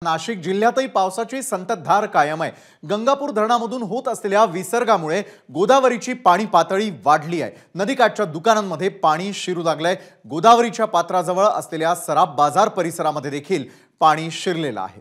नाशिक जिल्ह्यातही पावसाची संततधार कायम आहे। गंगापूर धरणामधून होत असलेल्या विसर्गामुळे गोदावरीची पाणी पातळी वाढली आहे। नदीकाठच्या दुकानांमध्ये पाणी शिरू लागलंय। गोदावरीच्या पात्राजवळ असलेल्या सराफ बाजार परिसरामध्ये देखील पाणी शिरलेलं आहे।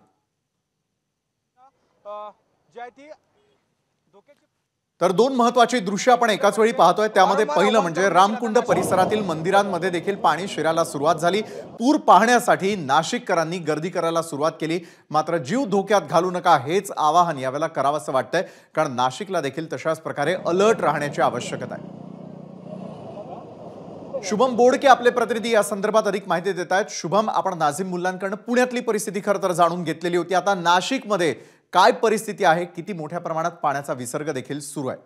तर दोन महत्त्वाची दृश्य आपण एकाच वेळी पाहतोय। त्यामध्ये पहिलं म्हणजे रामकुंड परिसरातील मंदिरांमध्ये देखील पाणी शिरायला सुरुवात झाली। पूर पाहण्यासाठी नाशिककरांनी गर्दी करायला सुरुवात केली। मात्र जीव धोक्यात घालू नका हेच आवाहन यावेळेला करावंसं वाटतंय, कारण नाशिकला देखील तशाच प्रकारे अलर्ट राहण्याची आवश्यकता आहे। शुभम बोडके आपले प्रतिनिधी या संदर्भात अधिक माहिती देत आहेत। शुभम, आपण नाझीम मुल्लांकडून पुण्यातली परिस्थिती खरं तर जाणून घेतलेली होती। आता नाशिकमध्ये काय परिस्थिती आहे, किती मोठ्या प्रमाणात पाण्याचा विसर्ग देखील सुरू आहे?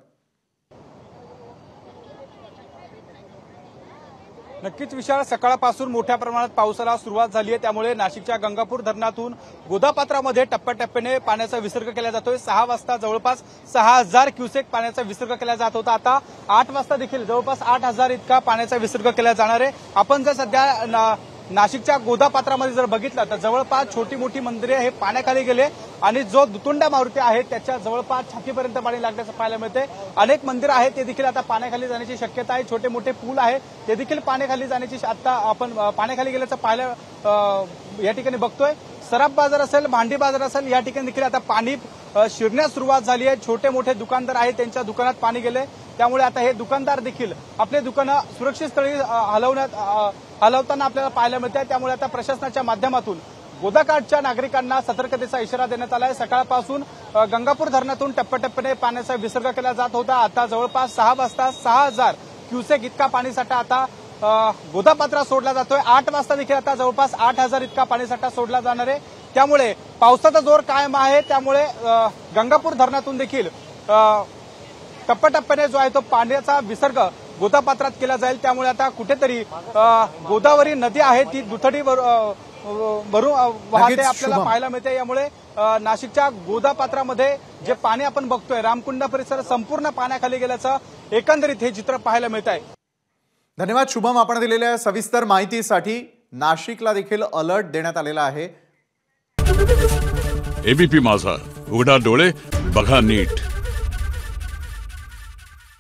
नक्कीच विशाल, सकाळपासून मोठ्या प्रमाणात पावसाला सुरुवात झाली आहे। त्यामुळे नाशिकच्या गंगापूर धरणातून गोदापात्रामध्ये टप्प्याटप्प्याने पाण्याचा विसर्ग केला जातोय। 6 वाजता जवळपास 6000 क्युसेक पाण्याचा विसर्ग केला जात होता। आता 8 वाजता देखील जवळपास 8000 इतका पाण्याचा विसर्ग केला जाणार आहे। आपण जर सध्या नाशिकच्या गोदापात्रामध्ये जर बघितलं तर जवळपास छोटी मोठी मंदिरे हे पाण्याखाली गेले आणि जो दुतुंड्या मारुती आहेत त्याच्या जवळपास छातीपर्यंत पाणी लागल्याचं पाहायला मिळते। अनेक मंदिरं आहेत ते देखील आता पाण्याखाली जाण्याची शक्यता आहे। छोटे मोठे पूल आहेत ते देखील पाण्याखाली जाण्याची आता आपण पाण्याखाली गेल्याचं पाहायला या ठिकाणी बघतोय। सराफ बाजार असेल, भांडी बाजार असेल, या ठिकाणी देखील आता पाणी शिरण्यास सुरुवात झाली आहे। छोटे मोठे दुकानदार आहेत त्यांच्या दुकानात पाणी गेले, त्यामुळे आता हे दुकानदार देखील आपले दुकानं सुरक्षित स्थळी हलवताना आपल्याला पाहायला मिळते। त्यामुळे आता प्रशासनाच्या माध्यमातून गोदाकाठच्या नागरिकांना सतर्कतेचा इशारा देण्यात आला आहे। सकाळपासून गंगापूर धरणातून टप्प्याटप्प्याने पाण्याचा विसर्ग केला जात होता। आता जवळपास 6 वाजता 6000 क्युसेक इतका पाणीसाठा आता गोदापात्रात सोडला जातोय। 8 वाजता देखील आता जवळपास 8000 इतका पाणीसाठा सोडला जाणार आहे। त्यामुळे पावसाचा जोर कायम आहे। त्यामुळे गंगापूर धरणातून देखील टप्प्याटप्प्याने जो आहे तो पाण्याचा विसर्ग गोदापात्रात केला जाईल। त्यामुळे आता कुठेतरी गोदावरी नदी आहे ती दुथडी भरून वाहते आपल्याला पाहायला मिळते। यामुळे नाशिकच्या गोदापात्रामध्ये जे पाणी आपण बघतोय, रामकुंड परिसर संपूर्ण पाण्याखाली गेल्याचं एकंदरीत हे चित्र पाहायला मिळत आहे। धन्यवाद शुभम, आपण दिलेल्या सविस्तर माहितीसाठी। नाशिकला देखील अलर्ट देण्यात आलेला आहे। एबीपी माझा, उघडा डोळे बघा नीट।